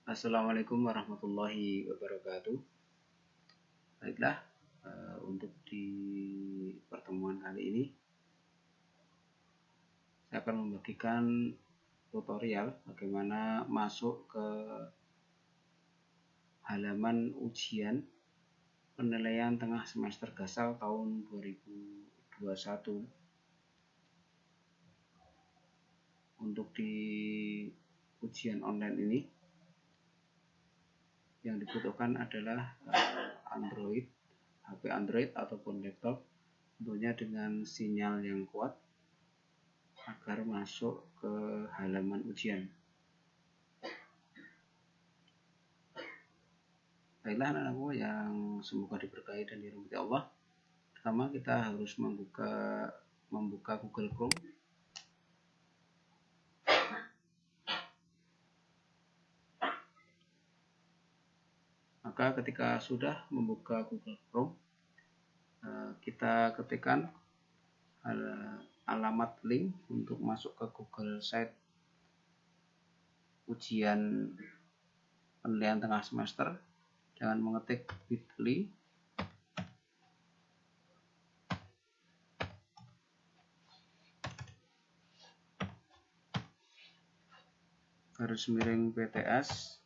Assalamualaikum warahmatullahi wabarakatuh. Baiklah, untuk di pertemuan kali ini saya akan membagikan tutorial bagaimana masuk ke halaman ujian penilaian tengah semester Gasal tahun 2021. Untuk di ujian online ini yang dibutuhkan adalah Android, HP Android ataupun laptop, tentunya dengan sinyal yang kuat agar masuk ke halaman ujian. Baiklah anak-anakku yang semoga diberkahi dan dirahmati Allah. Pertama kita harus membuka Google Chrome. Maka ketika sudah membuka Google Chrome, kita ketikkan alamat link untuk masuk ke Google Site ujian penilaian tengah semester dengan mengetik bit.ly /PTS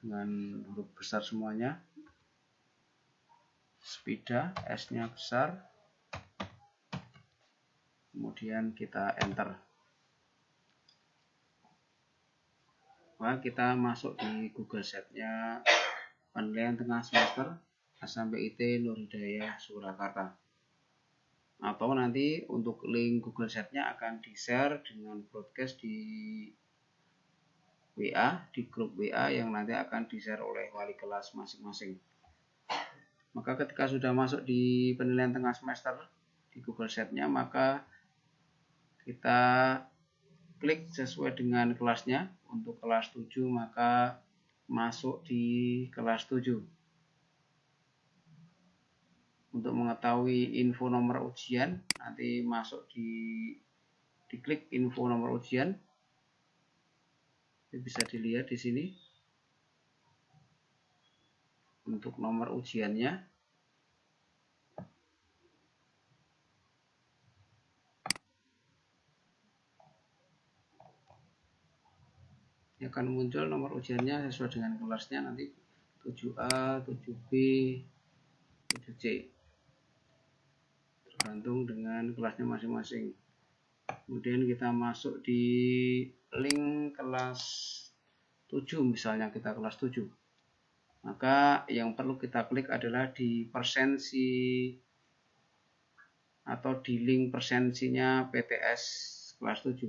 dengan huruf besar semuanya, Spida, S-nya besar, kemudian kita enter. Maka kita masuk di Google Site-nya penilaian tengah semester SMPIT Nur Hidayah Surakarta. Atau nanti untuk link Google Site-nya akan di-share dengan broadcast di WA, di grup WA yang nanti akan di-share oleh wali kelas masing-masing. Maka ketika sudah masuk di penilaian tengah semester di Google Site-nya, maka kita klik sesuai dengan kelasnya. Untuk kelas 7 maka masuk di kelas 7. Untuk mengetahui info nomor ujian, nanti masuk diklik info nomor ujian. Bisa dilihat di sini untuk nomor ujiannya. Akan muncul nomor ujiannya sesuai dengan kelasnya, nanti 7A, 7B, 7C, tergantung dengan kelasnya masing-masing. Kemudian kita masuk di link kelas 7, misalnya kita kelas 7. Maka yang perlu kita klik adalah di persensi atau di link persensinya PTS kelas 7.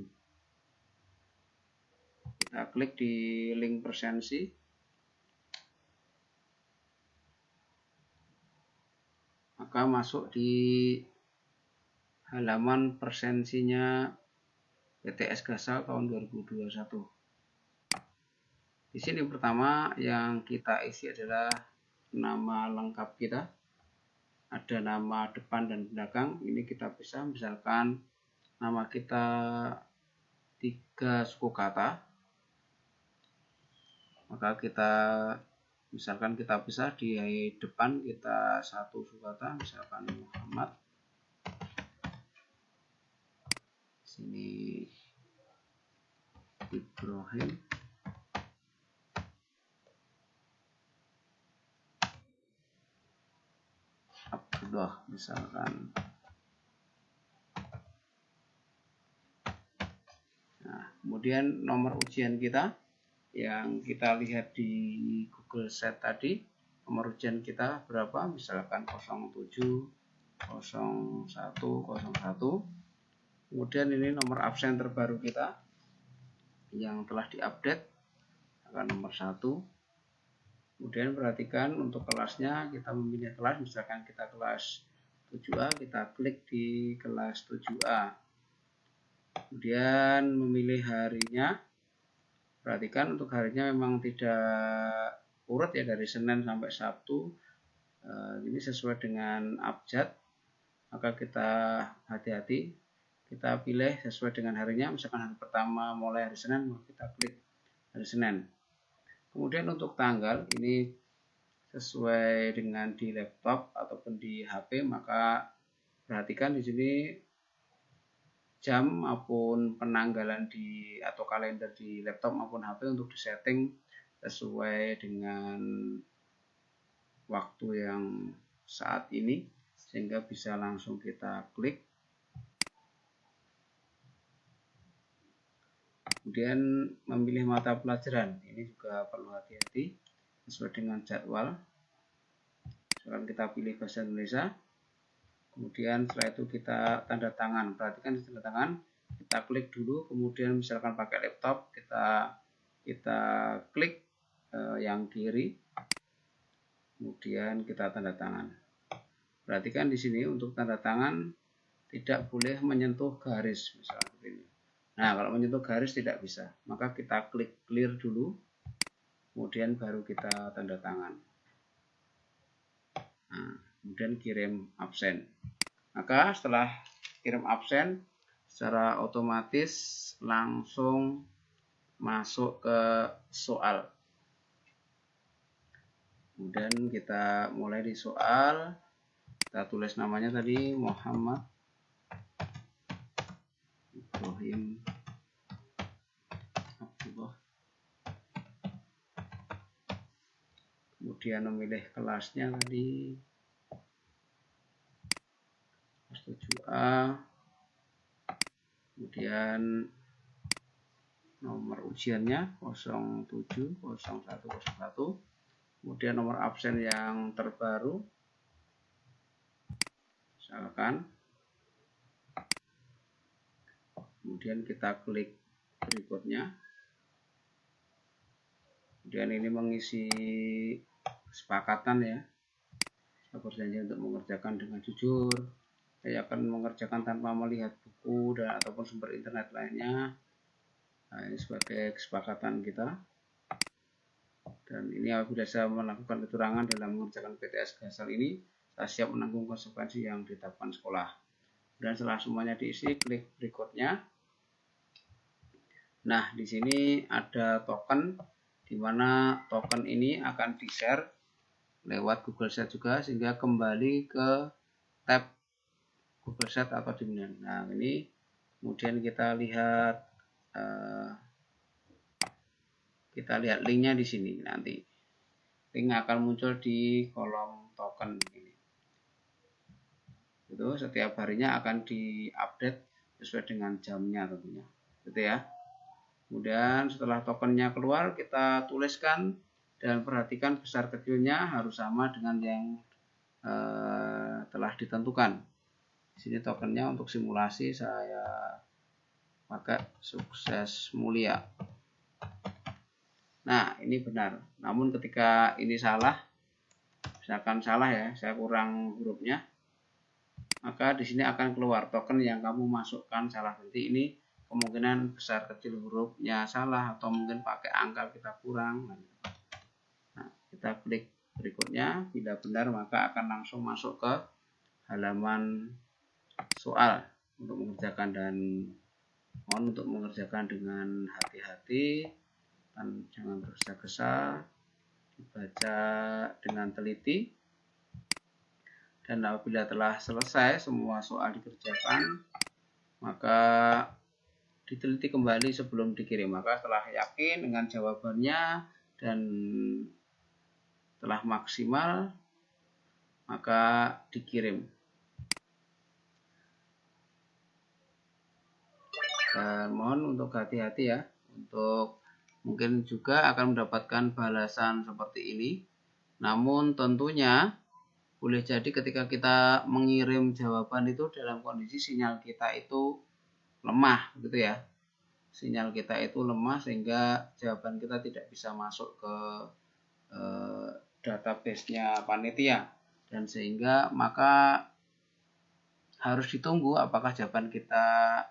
Kita klik di link persensi. Maka masuk di halaman persensinya PTS Gasal tahun 2021. Di sini pertama yang kita isi adalah nama lengkap kita. Ada nama depan dan belakang. Ini kita bisa misalkan nama kita 3 suku kata. Maka kita misalkan kita bisa di depan kita 1 suku kata, misalkan Muhammad. Sini Ibrahim, Abdullah misalkan. Nah, kemudian nomor ujian kita yang kita lihat di Google Site tadi, nomor ujian kita berapa, misalkan 07, 01, 01. Kemudian ini nomor absen terbaru kita yang telah diupdate, akan nomor 1. Kemudian perhatikan untuk kelasnya, kita memilih kelas, misalkan kita kelas 7A, kita klik di kelas 7A. Kemudian memilih harinya. Perhatikan untuk harinya memang tidak urut ya, dari Senin sampai Sabtu. Ini sesuai dengan abjad. Maka kita hati-hati, kita pilih sesuai dengan harinya. Misalkan hari pertama mulai hari Senin, kita klik hari Senin. Kemudian untuk tanggal ini sesuai dengan di laptop ataupun di HP, maka perhatikan di sini jam maupun penanggalan di atau kalender di laptop maupun HP untuk disetting sesuai dengan waktu yang saat ini, sehingga bisa langsung kita klik. Kemudian memilih mata pelajaran, ini juga perlu hati-hati sesuai dengan jadwal. Sekarang kita pilih bahasa Indonesia. Kemudian setelah itu kita tanda tangan. Perhatikan di tanda tangan, kita klik dulu. Kemudian misalkan pakai laptop, kita klik yang kiri. Kemudian kita tanda tangan. Perhatikan di sini untuk tanda tangan tidak boleh menyentuh garis, misalnya seperti ini. Nah, kalau menyentuh garis tidak bisa, maka kita klik clear dulu, kemudian baru kita tanda tangan. Nah, kemudian kirim absen. Maka setelah kirim absen, secara otomatis langsung masuk ke soal. Kemudian kita mulai di soal, kita tulis namanya tadi Muhammad Ibrahim Abdullah. Kemudian memilih kelasnya tadi kelas 7A. Kemudian nomor ujiannya 070101. Kemudian nomor absen yang terbaru, misalkan. Kemudian kita klik berikutnya. Kemudian ini mengisi kesepakatan ya. Saya berjanji untuk mengerjakan dengan jujur. Saya akan mengerjakan tanpa melihat buku dan ataupun sumber internet lainnya. Nah, ini sebagai kesepakatan kita. Dan ini apabila saya melakukan kecurangan dalam mengerjakan PTS Gasal ini, saya siap menanggung konsekuensi yang ditetapkan sekolah. Dan setelah semuanya diisi, klik berikutnya. Nah, di sini ada token, di mana token ini akan di-share lewat Google Sheet juga, sehingga kembali ke tab Google Sheet atau Diminen. Nah, ini kemudian kita lihat linknya di sini. Nanti link akan muncul di kolom token ini. Itu setiap harinya akan diupdate sesuai dengan jamnya tentunya. Gitu ya. Kemudian setelah tokennya keluar, kita tuliskan dan perhatikan besar kecilnya harus sama dengan yang telah ditentukan. Di sini tokennya untuk simulasi saya pakai sukses mulia. Nah, ini benar. Namun ketika ini salah, misalkan salah ya, saya kurang hurufnya, maka di sini akan keluar token yang kamu masukkan salah. Nanti ini kemungkinan besar kecil hurufnya salah atau mungkin pakai angka kita kurang. Nah, kita klik berikutnya. Bila benar maka akan langsung masuk ke halaman soal untuk mengerjakan, dan mohon untuk mengerjakan dengan hati-hati dan jangan tergesa-gesa, dibaca dengan teliti. Dan apabila telah selesai semua soal dikerjakan, maka diteliti kembali sebelum dikirim. Maka setelah yakin dengan jawabannya dan telah maksimal, maka dikirim. Dan mohon untuk hati-hati ya, untuk mungkin juga akan mendapatkan balasan seperti ini. Namun tentunya boleh jadi ketika kita mengirim jawaban itu dalam kondisi sinyal kita itu lemah gitu ya. Sinyal kita itu lemah sehingga jawaban kita tidak bisa masuk ke database-nya panitia, dan sehingga maka harus ditunggu apakah jawaban kita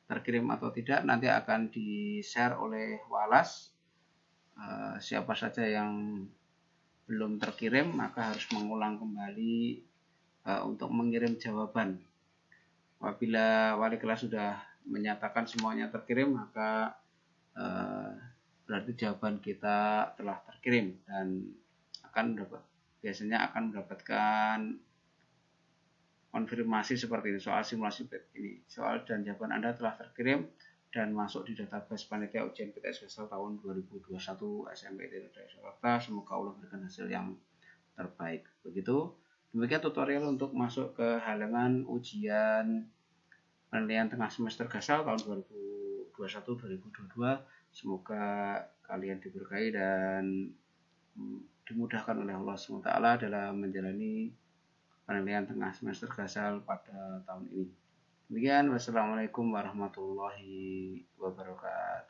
terkirim atau tidak. Nanti akan di-share oleh Walas. Siapa saja yang belum terkirim maka harus mengulang kembali untuk mengirim jawaban. Apabila wali kelas sudah menyatakan semuanya terkirim, maka berarti jawaban kita telah terkirim dan biasanya akan mendapatkan konfirmasi seperti ini. Soal simulasi ini, soal dan jawaban Anda telah terkirim dan masuk di database panitia ujian PTS Gasal tahun 2021 SMPTN Daya Jakarta. Semoga Allah berikan hasil yang terbaik. Begitu, demikian tutorial untuk masuk ke halaman ujian penilaian tengah semester Gasal tahun 2021-2022. Semoga kalian diberkahi dan dimudahkan oleh Allah SWT dalam menjalani penilaian tengah semester Gasal pada tahun ini. Demikian, wassalamualaikum warahmatullahi wabarakatuh.